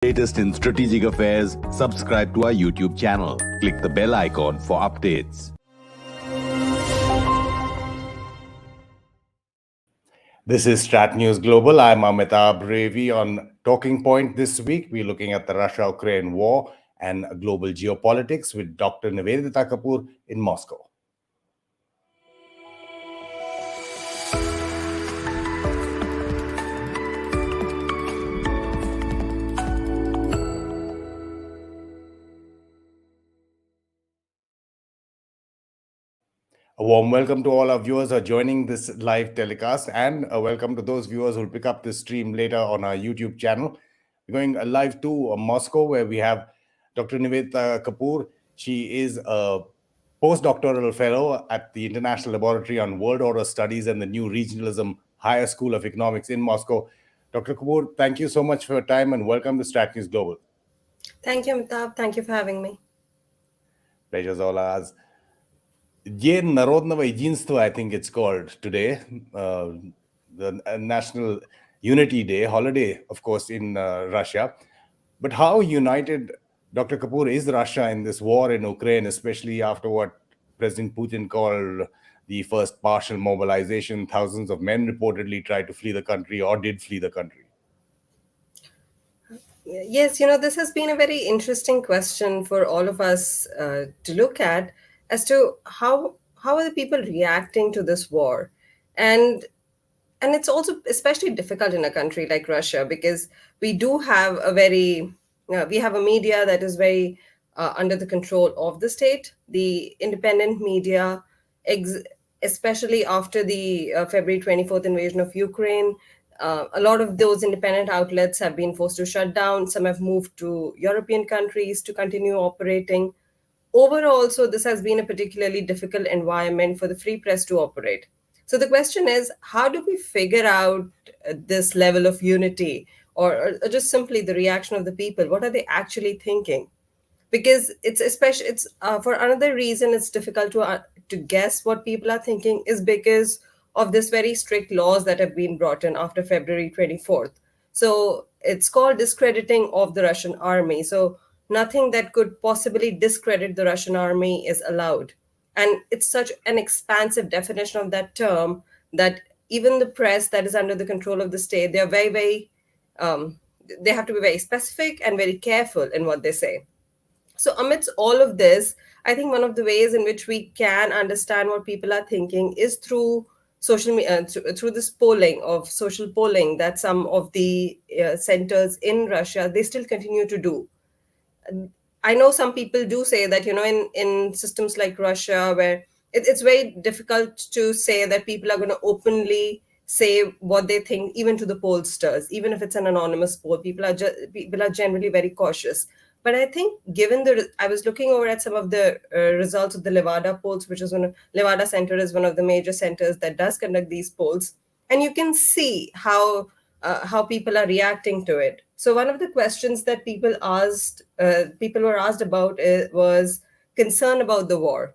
Latest in strategic affairs, subscribe to our YouTube channel. Click the bell icon for updates. This is StratNews Global. I'm Amitabh. Revi on Talking Point this week. We're looking at the Russia-Ukraine war and global geopolitics with Dr. Nivedita Kapoor in Moscow. A warm welcome to all our viewers who are joining this live telecast, and a welcome to those viewers who will pick up this stream later on our YouTube channel. We're going live to Moscow, where we have Dr. Nivedita Kapoor. She is a postdoctoral fellow at the International Laboratory on World Order Studies and the New Regionalism Higher School of Economics in Moscow. Dr. Kapoor, thank you so much for your time and welcome to StratNews Global. Thank you, Amitabh. Thank you for having me. Pleasure's all ours. День народного единства, I think it's called today, the National Unity Day, holiday, of course, in Russia. But how united, Dr. Kapoor, is Russia in this war in Ukraine, especially after what President Putin called the first partial mobilization? Thousands of men reportedly tried to flee the country or did flee the country. Yes, this has been a very interesting question for all of us to look at as to how are the people reacting to this war. And it's also especially difficult in a country like Russia, because we do have we have a media that is very under the control of the state. The independent media, especially after the February 24th invasion of Ukraine, a lot of those independent outlets have been forced to shut down. Some have moved to European countries to continue operating. Overall, so this has been a particularly difficult environment for the free press to operate. So the question is, how do we figure out this level of unity, or just simply the reaction of the people? What are they actually thinking? Because it's for another reason it's difficult to guess what people are thinking is because of this very strict laws that have been brought in after February 24th. So it's called discrediting of the Russian army. So nothing that could possibly discredit the Russian army is allowed. And it's such an expansive definition of that term that even the press that is under the control of the state, they are they have to be very specific and very careful in what they say. So amidst all of this, I think one of the ways in which we can understand what people are thinking is through social media, through this social polling that some of the centers in Russia, they still continue to do. I know some people do say that, in systems like Russia, where it's very difficult to say that people are going to openly say what they think, even to the pollsters, even if it's an anonymous poll. People are generally very cautious. But I think I was looking over at some of the results of the Levada polls, which is Levada Center is one of the major centers that does conduct these polls. And you can see how people are reacting to it. So one of the questions that people were asked about was concern about the war.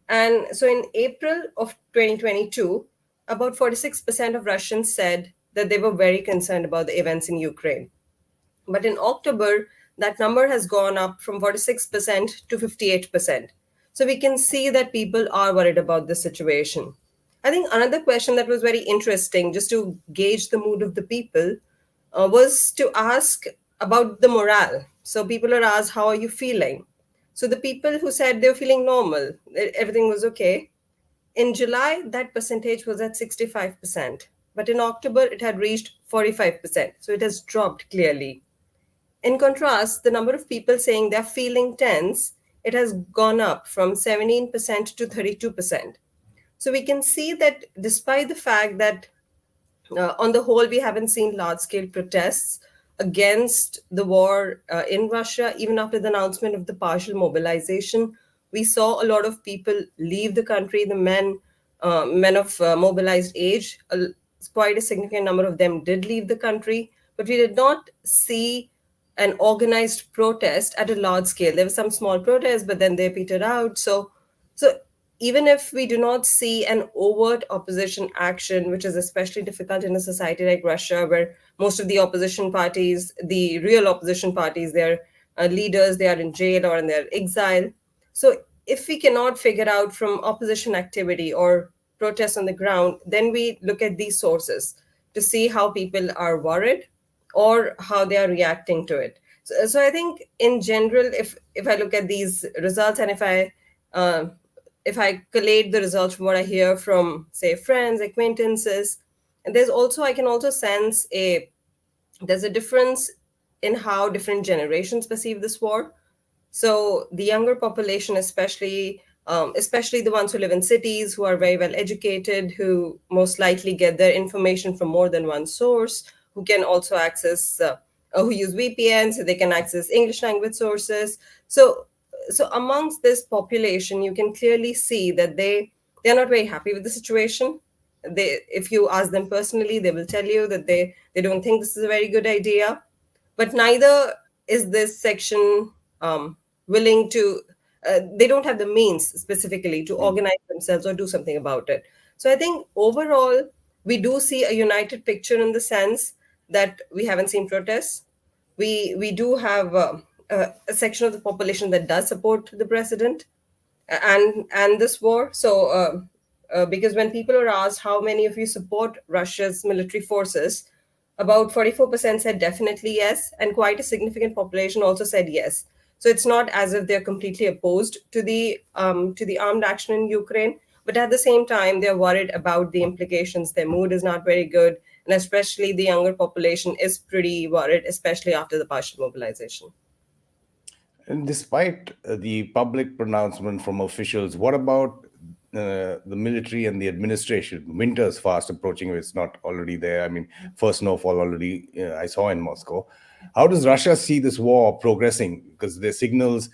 And so in April of 2022, about 46% of Russians said that they were very concerned about the events in Ukraine. But in October, that number has gone up from 46% to 58%. So we can see that people are worried about the situation. I think another question that was very interesting, just to gauge the mood of the people, was to ask about the morale. So people are asked, how are you feeling? So the people who said they were feeling normal, everything was okay. In July, that percentage was at 65%. But in October, it had reached 45%. So it has dropped clearly. In contrast, the number of people saying they're feeling tense, it has gone up from 17% to 32%. So we can see that despite the fact that on the whole, we haven't seen large-scale protests against the war in Russia, even after the announcement of the partial mobilization, we saw a lot of people leave the country. The men of mobilized age, quite a significant number of them did leave the country, but we did not see an organized protest at a large scale. There were some small protests, but then they petered out. So even if we do not see an overt opposition action, which is especially difficult in a society like Russia, where most of the opposition parties, the real opposition parties, their leaders, they are in jail or in their exile. So if we cannot figure out from opposition activity or protests on the ground, then we look at these sources to see how people are worried or how they are reacting to it. So I think in general, if I look at these results and if I collate the results from what I hear from, say, friends, acquaintances, and I can also sense there's a difference in how different generations perceive this war. So the younger population, especially the ones who live in cities, who are very well educated, who most likely get their information from more than one source, who can also access, who use VPNs, so they can access English language sources. So amongst this population, you can clearly see that they're not very happy with the situation. If you ask them personally, they will tell you that they don't think this is a very good idea. But neither is this section willing to. They don't have the means specifically to organize themselves or do something about it. So I think overall, we do see a united picture in the sense that we haven't seen protests. We do have a section of the population that does support the president and this war. So because when people are asked how many of you support Russia's military forces, about 44% said definitely yes, and quite a significant population also said yes. So it's not as if they're completely opposed to the armed action in Ukraine, but at the same time they're worried about the implications. Their mood is not very good, and especially the younger population is pretty worried, especially after the partial mobilization. And despite the public pronouncement from officials, what about the military and the administration? Winter's fast approaching, if it's not already there. I mean, first snowfall already I saw in Moscow. How does Russia see this war progressing? Because the signals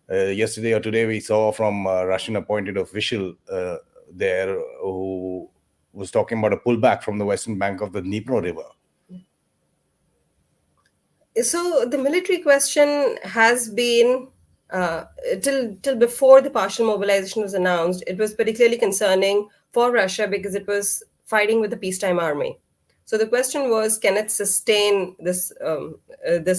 yesterday or today we saw from a Russian appointed official there who was talking about a pullback from the western bank of the Dniepro River. So the military question has been till before the partial mobilization was announced, it was particularly concerning for Russia because it was fighting with the peacetime army. So the question was, can it sustain this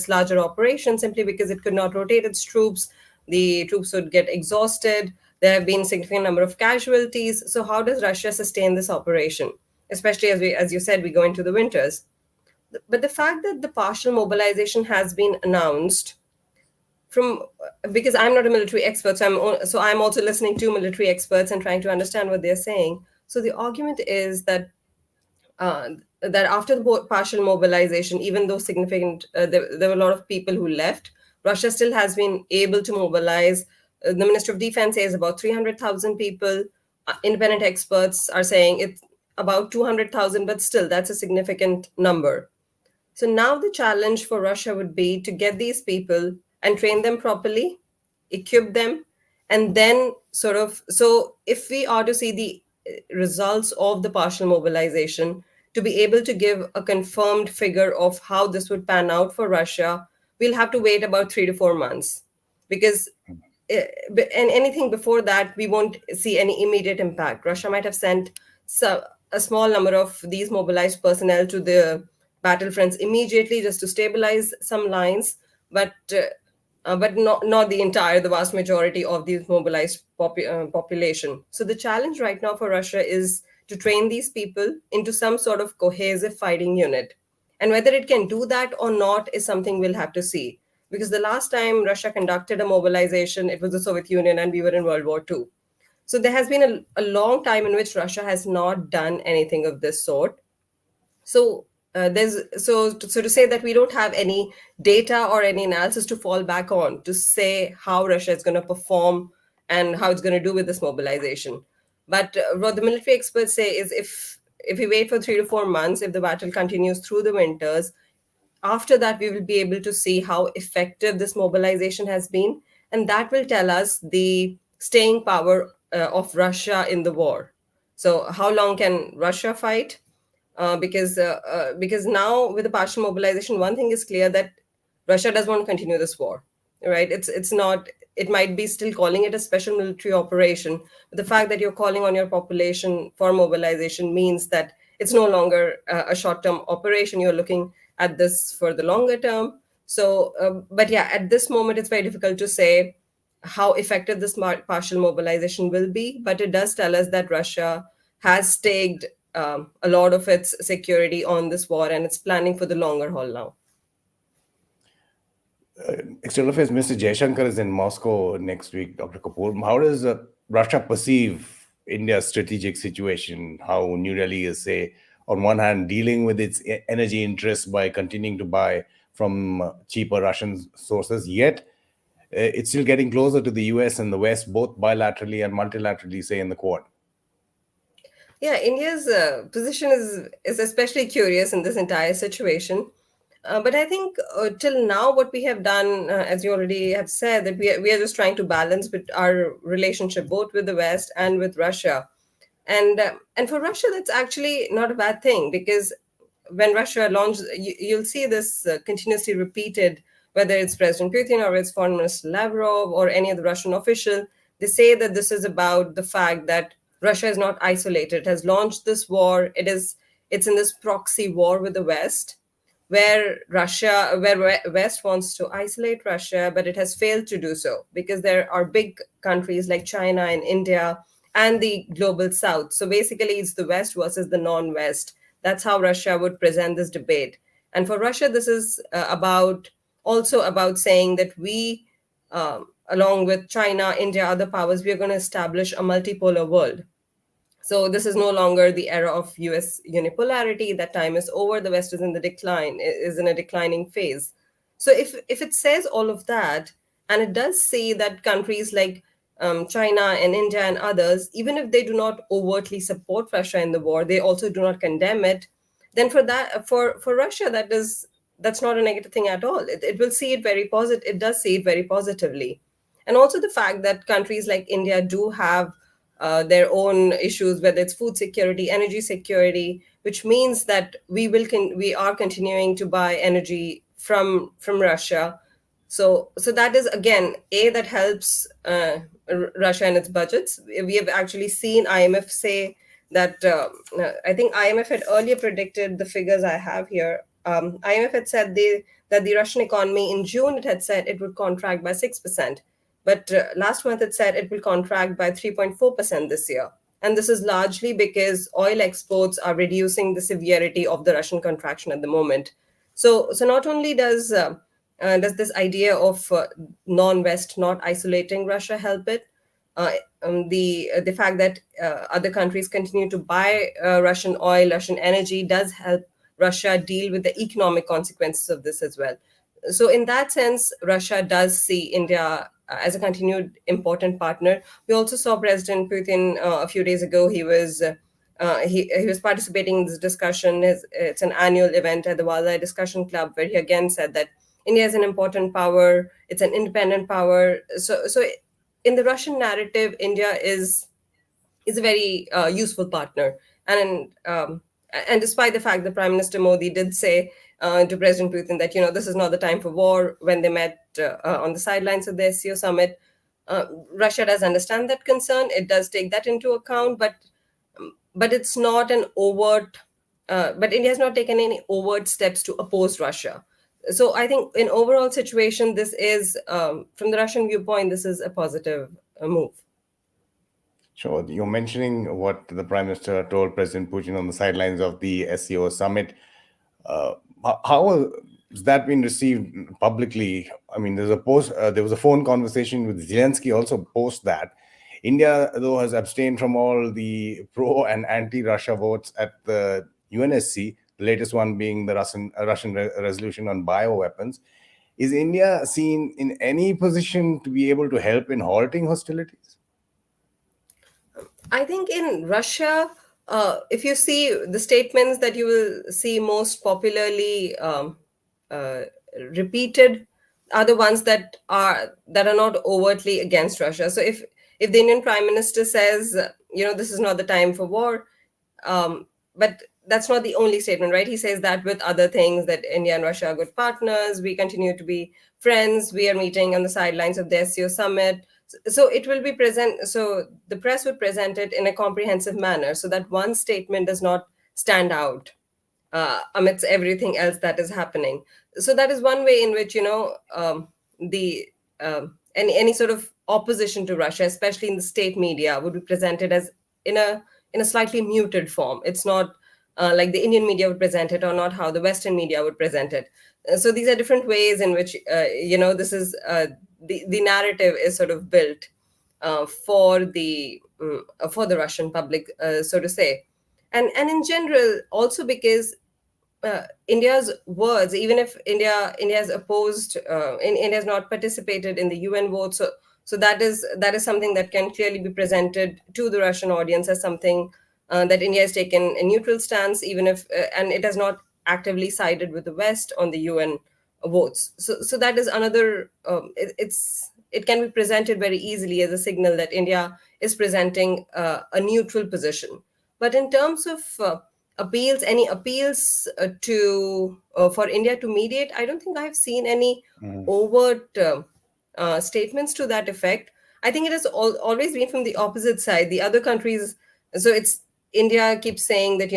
larger operation simply because it could not rotate its troops? The troops would get exhausted. There have been a significant number of casualties. So how does Russia sustain this operation, especially as you said, we go into the winters? But the fact that the partial mobilization has been announced because I'm not a military expert, so I'm also listening to military experts and trying to understand what they're saying. So the argument is that that after the partial mobilization, even though significant, there were a lot of people who left, Russia still has been able to mobilize. The Minister of Defense says about 300,000 people. Independent experts are saying it's about 200,000, but still that's a significant number. So now the challenge for Russia would be to get these people and train them properly, equip them, and then so if we are to see the results of the partial mobilization, to be able to give a confirmed figure of how this would pan out for Russia, we'll have to wait about 3 to 4 months, because and anything before that, we won't see any immediate impact. Russia might have sent a small number of these mobilized personnel to the battlefronts immediately just to stabilize some lines, but not the vast majority of the mobilized population. So the challenge right now for Russia is to train these people into some sort of cohesive fighting unit. And whether it can do that or not is something we'll have to see. Because the last time Russia conducted a mobilization, it was the Soviet Union and we were in World War II. So there has been a long time in which Russia has not done anything of this sort. So to say that we don't have any data or any analysis to fall back on to say how Russia is going to perform and how it's going to do with this mobilization. But what the military experts say is if we wait for 3 to 4 months, if the battle continues through the winters, after that we will be able to see how effective this mobilization has been, and that will tell us the staying power of Russia in the war. So how long can Russia fight? Because now with the partial mobilization, one thing is clear, that Russia does want to continue this war, right? It's not. It might be still calling it a special military operation, but the fact that you're calling on your population for mobilization means that it's no longer a short-term operation. You're looking at this for the longer term. So, but yeah, at this moment, it's very difficult to say how effective this partial mobilization will be. But it does tell us that Russia has staked a lot of its security on this war, and it's planning for the longer haul now. External Affairs Minister Jaishankar is in Moscow next week, Dr. Kapoor. How does Russia perceive India's strategic situation? How New Delhi is, say, on one hand, dealing with its energy interests by continuing to buy from cheaper Russian sources, yet it's still getting closer to the US and the West, both bilaterally and multilaterally, say, in the Quad. Yeah, India's position is especially curious in this entire situation. But I think till now, what we have done, as you already have said, that we are just trying to balance with our relationship both with the West and with Russia. And for Russia, that's actually not a bad thing, because when Russia launched, you'll see this continuously repeated, whether it's President Putin or it's Foreign Minister Lavrov or any other Russian official. They say that this is about the fact that Russia is not isolated. It has launched this war. It's in this proxy war with the West, where West wants to isolate Russia, but it has failed to do so because there are big countries like China and India and the global South. So basically, it's the West versus the non-West. That's how Russia would present this debate. And for Russia, this is also about saying that we, along with China, India, other powers, we are going to establish a multipolar world. So this is no longer the era of US unipolarity. That time is over. The West is in a declining phase. So if it says all of that, and it does say that countries like China and India and others, even if they do not overtly support Russia in the war, they also do not condemn it, then for Russia, that's not a negative thing at all. It will see it very positive. It does see it very positively. And also the fact that countries like India do have their own issues, whether it's food security, energy security, which means that we are continuing to buy energy from Russia. So that is, again, that helps Russia and its budgets. We have actually seen IMF say that I think IMF had earlier predicted the figures I have here. IMF had said that the Russian economy in June, it had said it would contract by 6%. But last month, it said it will contract by 3.4% this year. And this is largely because oil exports are reducing the severity of the Russian contraction at the moment. So not only does this idea of non-West not isolating Russia help it, the fact that other countries continue to buy Russian oil, Russian energy does help Russia deal with the economic consequences of this as well. So in that sense, Russia does see India as a continued important partner. We also saw President Putin a few days ago. He was participating in this discussion. It's an annual event at the Waldai Discussion Club, where he again said that India is an important power. It's an independent power. So in the Russian narrative, India is a very useful partner. And despite the fact that Prime Minister Modi did say to President Putin that, this is not the time for war, when they met on the sidelines of the SCO summit, Russia does understand that concern. It does take that into account, but it's not an overt. But India has not taken any overt steps to oppose Russia. So I think in overall situation, this is, from the Russian viewpoint, this is a positive move. Sure. You're mentioning what the Prime Minister told President Putin on the sidelines of the SCO summit. How has that been received publicly? I mean, there was a phone conversation with Zelenskyy also post that. India, though, has abstained from all the pro and anti-Russia votes at the UNSC, the latest one being the Russian resolution on bioweapons. Is India seen in any position to be able to help in halting hostilities? I think in Russia, if you see the statements that you will see most popularly repeated are the ones that are not overtly against Russia. So if the Indian Prime Minister says, this is not the time for war, but that's not the only statement, right? He says that with other things, that India and Russia are good partners. We continue to be friends. We are meeting on the sidelines of the SCO summit. So it will be present. So the press would present it in a comprehensive manner, so that one statement does not stand out. amidst everything else that is happening. So that is one way in which the any sort of opposition to Russia, especially in the state media, would be presented as in a slightly muted form. It's not like the Indian media would present it, or not how the Western media would present it. So these are different ways in which this is the narrative is sort of built for the Russian public, so to say, and in general also because India's words, even if India has opposed, India has not participated in the UN vote, so that is something that can clearly be presented to the Russian audience as something that India has taken a neutral stance, even if and it has not actively sided with the West on the UN votes. So that is another. It can be presented very easily as a signal that India is presenting a neutral position. But in terms of any appeals to for India to mediate, I don't think I've seen any overt statements to that effect. I think it has always been from the opposite side. The other countries, so it's India keeps saying that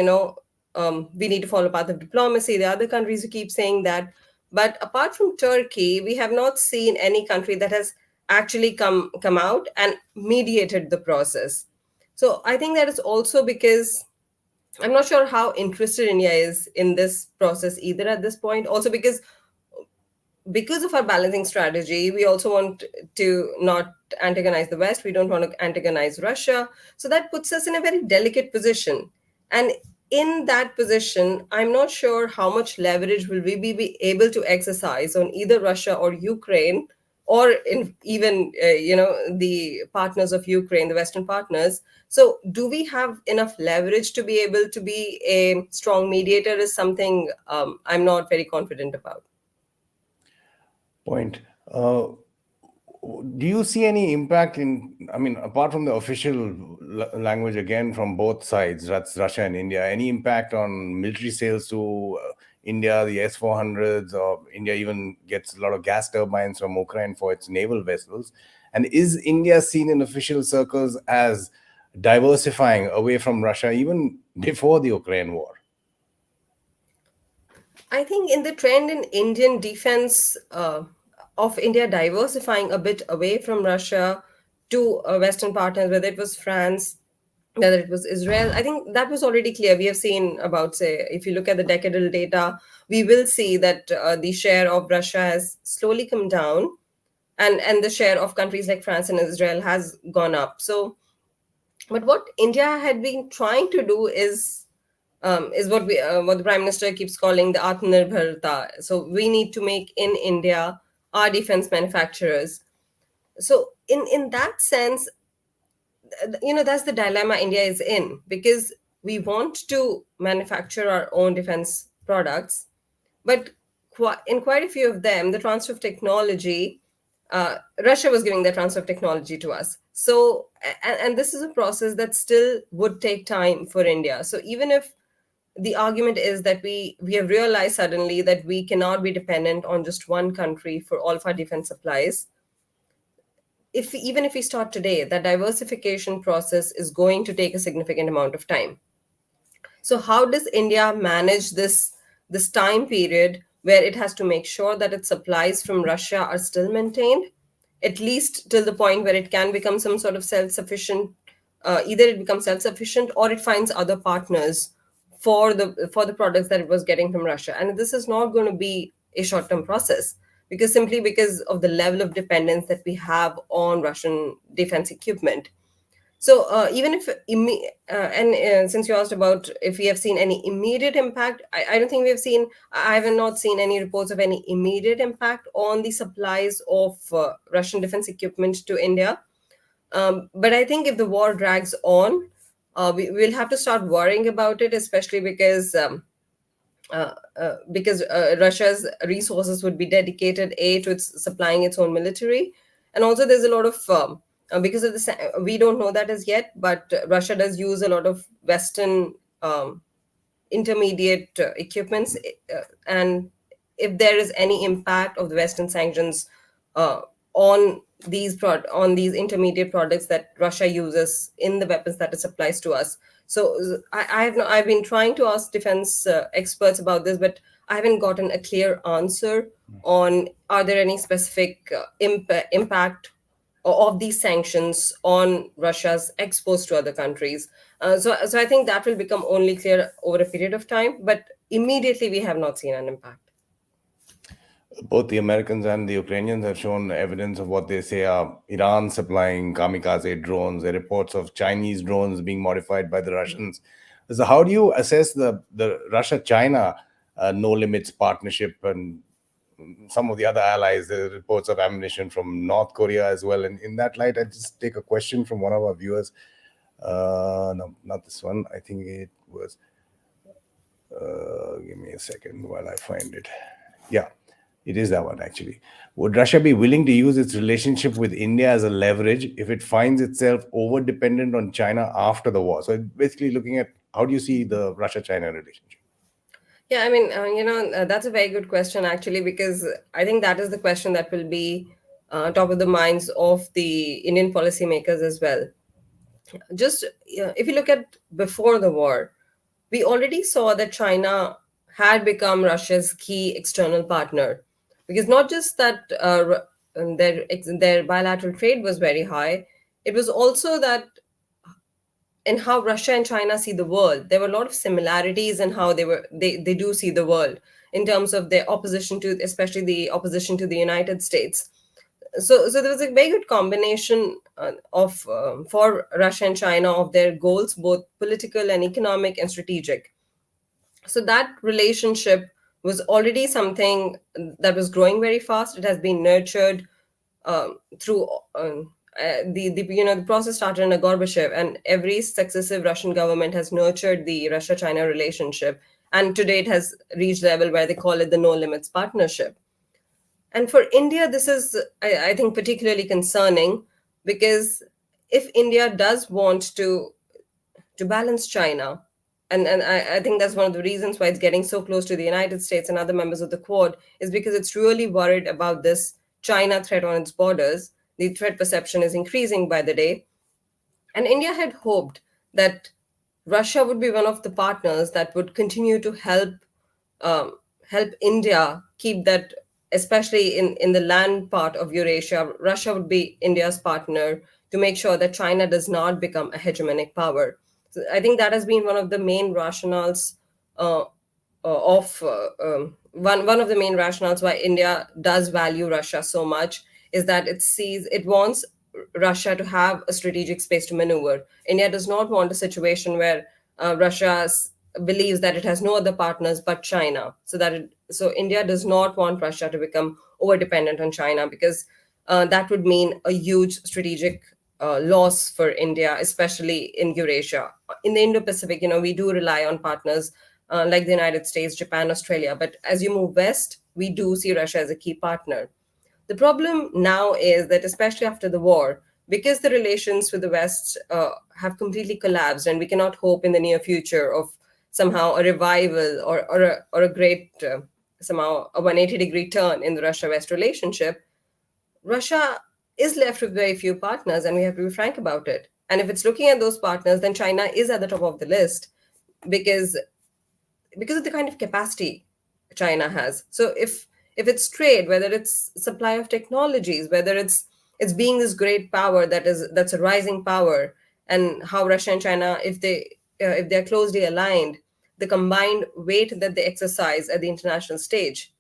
we need to follow path of diplomacy. The other countries who keep saying that, but apart from Turkey, we have not seen any country that has actually come out and mediated the process. So I think that is also because I'm not sure how interested India is in this process either at this point. Also because of our balancing strategy, we also want to not antagonize the West. We don't want to antagonize Russia. So that puts us in a very delicate position. And in that position, I'm not sure how much leverage will we be able to exercise on either Russia or Ukraine, or even the partners of Ukraine, the Western partners. So do we have enough leverage to be able to be a strong mediator is something I'm not very confident about. Point. Do you see any impact apart from the official language again from both sides, that's Russia and India, any impact on military sales to India, the S-400s, or India even gets a lot of gas turbines from Ukraine for its naval vessels? And is India seen in official circles as diversifying away from Russia even before the Ukraine war? I think in the trend in Indian defense of India diversifying a bit away from Russia to Western partners, whether it was France, whether it was Israel, I think that was already clear. We have seen about, say, if you look at the decadal data, we will see that the share of Russia has slowly come down, and the share of countries like France and Israel has gone up. So, but what India had been trying to do is what the Prime Minister keeps calling the Atmanirbharta. So we need to make in India our defense manufacturers. So in that sense, that's the dilemma India is in, because we want to manufacture our own defense products, but in quite a few of them, the transfer of technology, Russia was giving the transfer of technology to us. So, and this is a process that still would take time for India. So even if the argument is that we have realized suddenly that we cannot be dependent on just one country for all of our defense supplies, even if we start today, that diversification process is going to take a significant amount of time. So how does India manage this time period where it has to make sure that its supplies from Russia are still maintained, at least till the point where it can become some sort of self-sufficient, either it becomes self-sufficient or it finds other partners for the products that it was getting from Russia. And this is not going to be a short-term process, simply because of the level of dependence that we have on Russian defense equipment. So even if, since you asked about if we have seen any immediate impact, I don't think I have not seen any reports of any immediate impact on the supplies of Russian defense equipment to India. But I think if the war drags on, we'll have to start worrying about it, especially because Russia's resources would be dedicated to its supplying its own military, and also there's a lot of because of we don't know that as yet, but Russia does use a lot of Western intermediate equipments, and if there is any impact of the Western sanctions on these intermediate products that Russia uses in the weapons that it supplies to us. So I've been trying to ask defense experts about this, but I haven't gotten a clear answer on are there any specific impact of these sanctions on Russia's exports to other countries. So I think that will become only clear over a period of time, but immediately we have not seen an impact. Both the Americans and the Ukrainians have shown evidence of what they say are Iran supplying kamikaze drones. There are reports of Chinese drones being modified by the Russians. So how do you assess the Russia-China no limits partnership and some of the other allies? There are reports of ammunition from North Korea as well. And in that light, I just take a question from one of our viewers. No, not this one. I think it was. Give me a second while I find it. Yeah. It is that one, actually. Would Russia be willing to use its relationship with India as a leverage if it finds itself over-dependent on China after the war? So basically looking at how do you see the Russia-China relationship? Yeah, I mean, that's a very good question, actually, because I think that is the question that will be top of the minds of the Indian policymakers as well. Just if you look at before the war, we already saw that China had become Russia's key external partner, because not just that their bilateral trade was very high, it was also that in how Russia and China see the world. There were a lot of similarities in how they do see the world in terms of their opposition to, especially the opposition to the United States. So there was a very good combination of for Russia and China of their goals, both political and economic and strategic. So that relationship was already something that was growing very fast. It has been nurtured through the process started under Gorbachev, and every successive Russian government has nurtured the Russia-China relationship, and today it has reached a level where they call it the no limits partnership. And for India, this is, I think, particularly concerning, because if India does want to balance China, and I think that's one of the reasons why it's getting so close to the United States and other members of the Quad, is because it's really worried about this China threat on its borders. The threat perception is increasing by the day. And India had hoped that Russia would be one of the partners that would continue to help India keep that, especially in the land part of Eurasia. Russia would be India's partner to make sure that China does not become a hegemonic power. So I think that has been one of the main rationales one of the main rationales why India does value Russia so much, is that it wants Russia to have a strategic space to maneuver. India does not want a situation where Russia believes that it has no other partners but China. So India does not want Russia to become over dependent on China, because that would mean a huge strategic loss for India, especially in Eurasia. In the Indo-Pacific, we do rely on partners like the United States, Japan, Australia. But as you move west, we do see Russia as a key partner. The problem now is that, especially after the war, because the relations with the West have completely collapsed, and we cannot hope in the near future of somehow a revival or a great, somehow a 180-degree turn in the Russia-West relationship, Russia is left with very few partners, and we have to be frank about it. And if it's looking at those partners, then China is at the top of the list, because of the kind of capacity China has. So if it's trade, whether it's supply of technologies, whether it's being this great power that's a rising power, and how Russia and China, if they're closely aligned, the combined weight that they exercise at the international stage,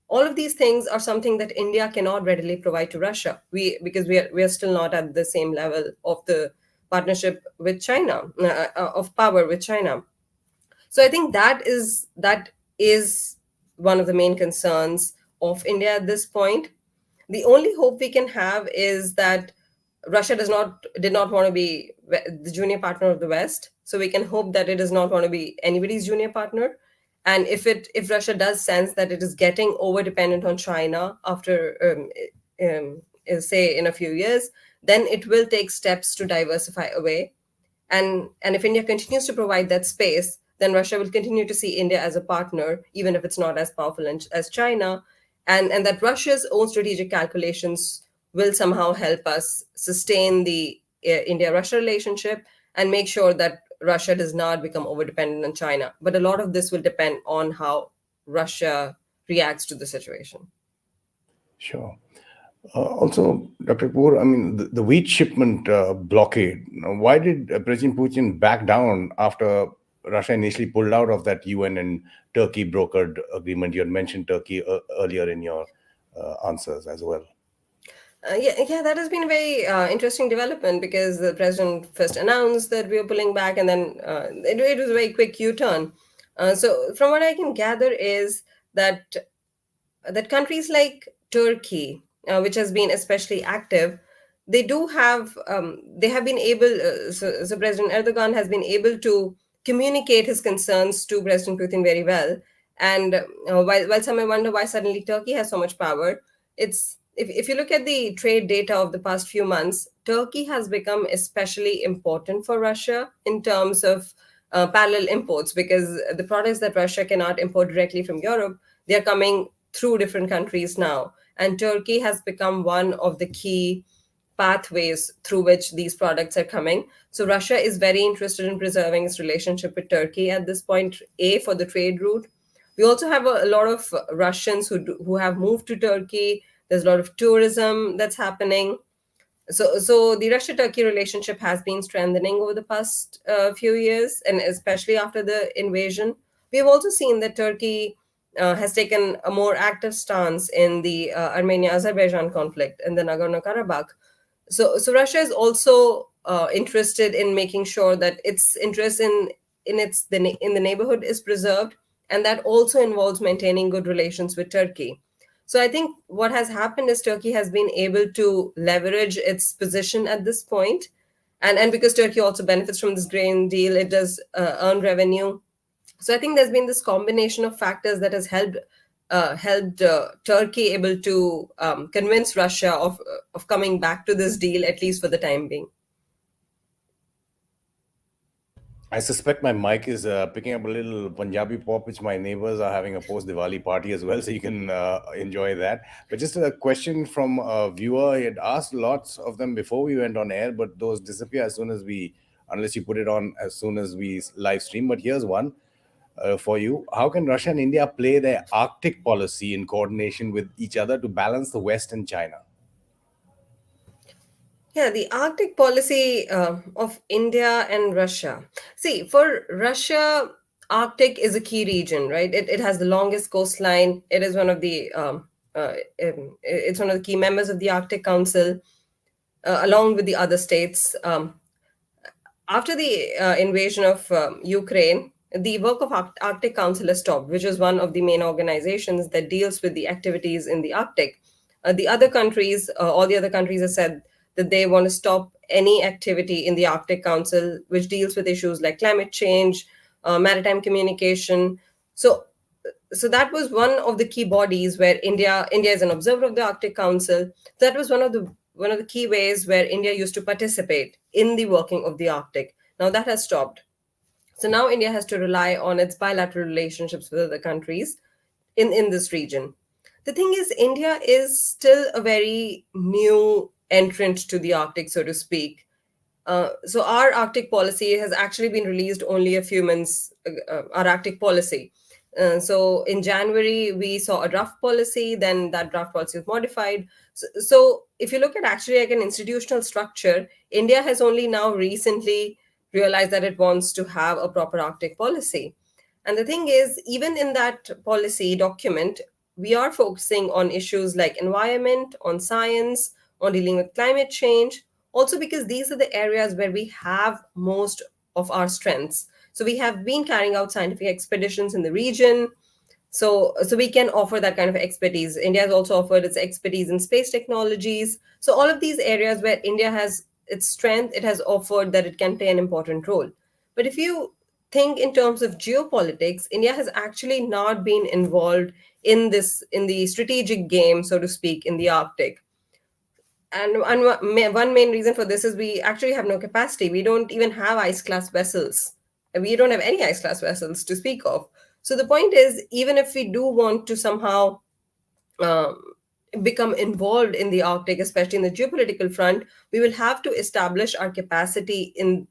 all of these things are something that India cannot readily provide to Russia. Because we are still not at the same level of the partnership with China, of power with China. So I think that is one of the main concerns of India at this point. The only hope we can have is that Russia did not want to be the junior partner of the West. So we can hope that it does not want to be anybody's junior partner. And if Russia does sense that it is getting over dependent on China after, say, in a few years, then it will take steps to diversify away. And if India continues to provide that space, then Russia will continue to see India as a partner, even if it's not as powerful as China. And that Russia's own strategic calculations will somehow help us sustain the India-Russia relationship and make sure that Russia does not become over-dependent on China. But a lot of this will depend on how Russia reacts to the situation. Sure. Also, Dr. Kapoor, I mean, the wheat shipment blockade, why did President Putin back down after Russia initially pulled out of that UN and Turkey brokered agreement? You had mentioned Turkey earlier in your answers as well. Yeah, that has been a very interesting development, because the president first announced that we were pulling back, and then it was a very quick U-turn. So, from what I can gather, is that countries like Turkey, which has been especially active, they have been able. So President Erdogan has been able to communicate his concerns to President Putin very well. And while some may wonder why suddenly Turkey has so much power, it's if you look at the trade data of the past few months, Turkey has become especially important for Russia in terms of parallel imports, because the products that Russia cannot import directly from Europe, they are coming through different countries now. And Turkey has become one of the key pathways through which these products are coming. So Russia is very interested in preserving its relationship with Turkey at this point, for the trade route. We also have a lot of Russians who have moved to Turkey. There's a lot of tourism that's happening. So the Russia-Turkey relationship has been strengthening over the past few years, and especially after the invasion. We have also seen that Turkey has taken a more active stance in the Armenia-Azerbaijan conflict and the Nagorno-Karabakh. So Russia is also interested in making sure that its interest in the neighborhood is preserved, and that also involves maintaining good relations with Turkey. So I think what has happened is Turkey has been able to leverage its position at this point, and because Turkey also benefits from this grain deal, it does earn revenue. So I think there's been this combination of factors that has helped Turkey able to convince Russia of coming back to this deal, at least for the time being. I suspect my mic is picking up a little Punjabi pop, which my neighbors are having a post-Diwali party as well, so you can enjoy that. But just a question from a viewer. He had asked lots of them before we went on air, but those disappear as soon as unless you put it on as soon as we live stream. But here's one for you. How can Russia and India play their Arctic policy in coordination with each other to balance the West and China? Yeah, the Arctic policy of India and Russia. See, for Russia, Arctic is a key region, right? It has the longest coastline. It is one of the it's one of the key members of the Arctic Council, along with the other states. After the invasion of Ukraine, the work of Arctic Council has stopped, which is one of the main organizations that deals with the activities in the Arctic. The other countries, all the other countries have said that they want to stop any activity in the Arctic Council, which deals with issues like climate change, maritime communication. So that was one of the key bodies where India is an observer of the Arctic Council. That was one of the key ways where India used to participate in the working of the Arctic. Now that has stopped. So now India has to rely on its bilateral relationships with other countries in this region. The thing is, India is still a very new entrant to the Arctic, so to speak. So our Arctic policy has actually been released only a few months, our Arctic policy. So in January, we saw a draft policy, then that draft policy was modified. So if you look at actually like an institutional structure, India has only now recently realized that it wants to have a proper Arctic policy. And the thing is, even in that policy document, we are focusing on issues like environment, on science, on dealing with climate change, also because these are the areas where we have most of our strengths. So we have been carrying out scientific expeditions in the region. So we can offer that kind of expertise. India has also offered its expertise in space technologies. So all of these areas where India has its strength, it has offered that it can play an important role. But if you think in terms of geopolitics, India has actually not been involved in the strategic game, so to speak, in the Arctic. And one main reason for this is we actually have no capacity. We don't even have ice class vessels. We don't have any ice class vessels to speak of. So the point is, even if we do want to somehow become involved in the Arctic, especially in the geopolitical front, we will have to establish our capacity in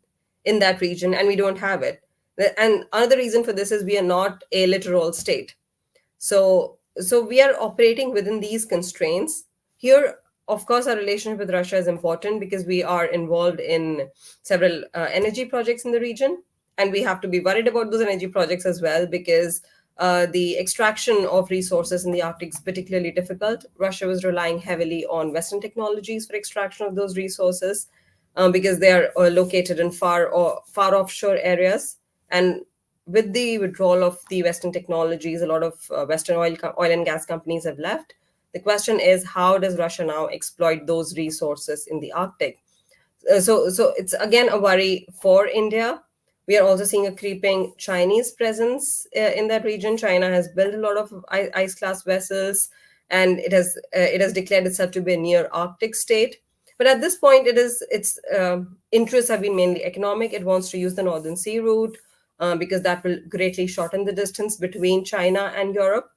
in that region, and we don't have it. And another reason for this is we are not a littoral state. So we are operating within these constraints. Here, of course, our relationship with Russia is important because we are involved in several energy projects in the region, and we have to be worried about those energy projects as well because the extraction of resources in the Arctic is particularly difficult. Russia was relying heavily on Western technologies for extraction of those resources because they are located in far offshore areas. And with the withdrawal of the Western technologies, a lot of Western oil and gas companies have left. The question is, how does Russia now exploit those resources in the Arctic? So it's again a worry for India. We are also seeing a creeping Chinese presence in that region. China has built a lot of ice class vessels, and it has declared itself to be a near Arctic state. But at this point, its interests have been mainly economic. It wants to use the Northern Sea route because that will greatly shorten the distance between China and Europe.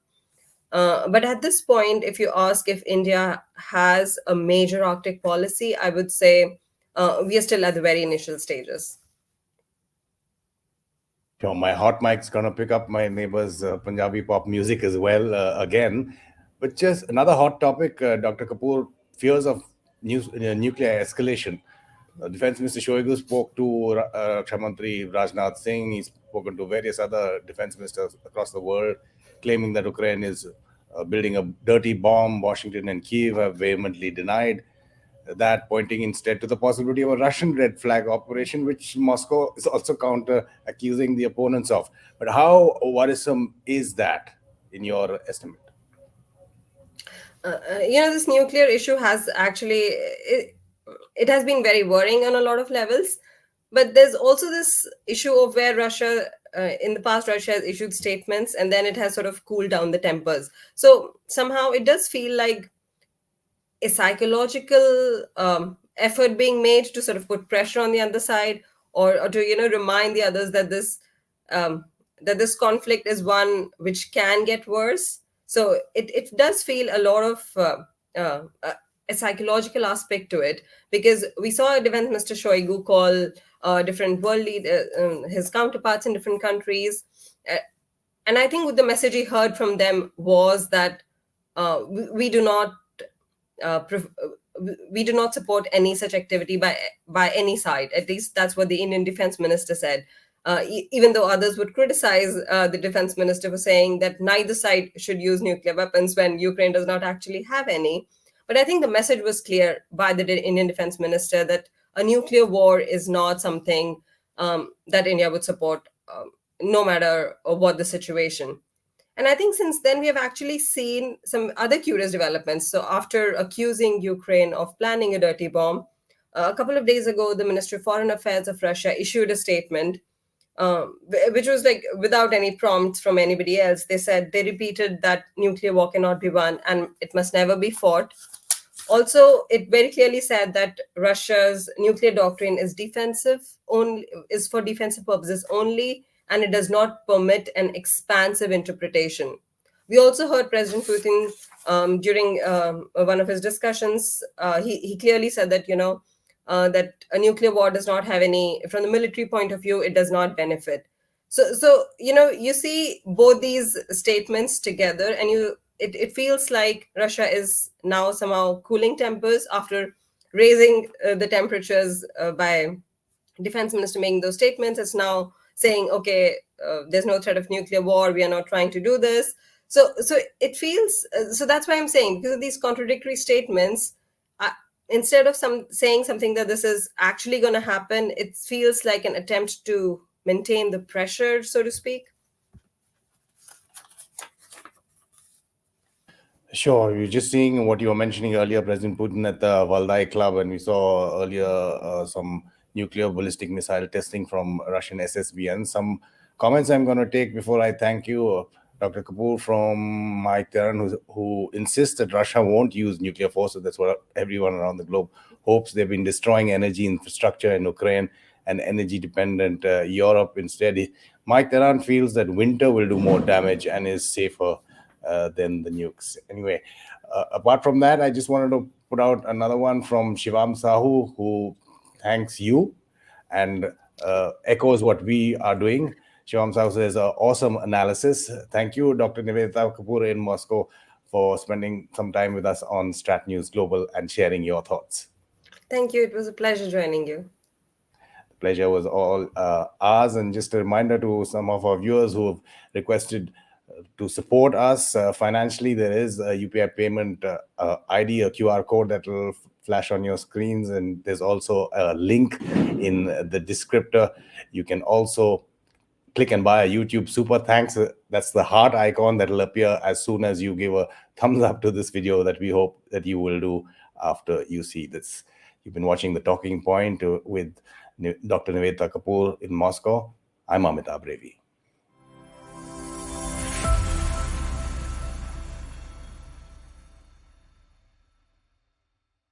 But at this point, if you ask if India has a major Arctic policy, I would say we are still at the very initial stages. Sure, my hot mic's gonna pick up my neighbor's Punjabi pop music as well again. But just another hot topic, Dr. Kapoor, fears of nuclear escalation. Defense Minister Shoigu spoke to Raksha Mantri Rajnath Singh. He's spoken to various other defense ministers across the world, claiming that Ukraine is building a dirty bomb. Washington and Kyiv have vehemently denied that, pointing instead to the possibility of a Russian red flag operation, which Moscow is also counter-accusing the opponents of. But how worrisome is that, in your estimate? This nuclear issue has actually, it has been very worrying on a lot of levels. But there's also this issue of where Russia, in the past, Russia has issued statements and then it has sort of cooled down the tempers. So somehow it does feel like a psychological effort being made to sort of put pressure on the other side, or to remind the others that this conflict is one which can get worse. So it does feel a lot of a psychological aspect to it, because we saw Defense Minister Shoigu call different world his counterparts in different countries, and I think the message he heard from them was that we do not support any such activity by any side. At least that's what the Indian Defense Minister said. Even though others would criticize the Defense Minister for saying that neither side should use nuclear weapons when Ukraine does not actually have any. But I think the message was clear by the Indian Defense Minister that a nuclear war is not something that India would support, no matter what the situation. And I think since then, we have actually seen some other curious developments. So after accusing Ukraine of planning a dirty bomb, a couple of days ago, the Ministry of Foreign Affairs of Russia issued a statement, which was like without any prompts from anybody else. They repeated that nuclear war cannot be won and it must never be fought. Also, it very clearly said that Russia's nuclear doctrine is for defensive purposes only, and it does not permit an expansive interpretation. We also heard President Putin during one of his discussions. He clearly said that that a nuclear war does not have any, from the military point of view, it does not benefit. So you see both these statements together, and it feels like Russia is now somehow cooling tempers after raising the temperatures by Defense Minister making those statements. It's now saying, okay, there's no threat of nuclear war, we are not trying to do this. So it feels, so that's why I'm saying, because of these contradictory statements, instead of saying something that this is actually going to happen, it feels like an attempt to maintain the pressure, so to speak. Sure. You're just seeing what you were mentioning earlier, President Putin at the Valdai Club, and we saw earlier some nuclear ballistic missile testing from Russian SSB. And some comments I'm going to take before I thank you, Dr. Kapoor, from Mike Theron, who insists that Russia won't use nuclear force. So that's what everyone around the globe hopes. They've been destroying energy infrastructure in Ukraine and energy-dependent Europe instead. Mike Theron feels that winter will do more damage and is safer than the nukes. Anyway, apart from that, I just wanted to put out another one from Shivam Sahu, who thanks you. And echoes what we are doing. Shivam Sahu says, awesome analysis. Thank you, Dr. Nivedita Kapoor in Moscow, for spending some time with us on StratNews Global and sharing your thoughts. Thank you. It was a pleasure joining you. The pleasure was all ours. And just a reminder to some of our viewers who have requested to support us financially, there is a UPI payment ID, a QR code that will flash on your screens. And there's also a link in the descriptor. You can also click and buy a YouTube super thanks. That's the heart icon that will appear as soon as you give a thumbs up to this video, that we hope that you will do after you see this. You've been watching The Talking Point with Dr. Nivedita Kapoor in Moscow. I'm Amitabh Revi.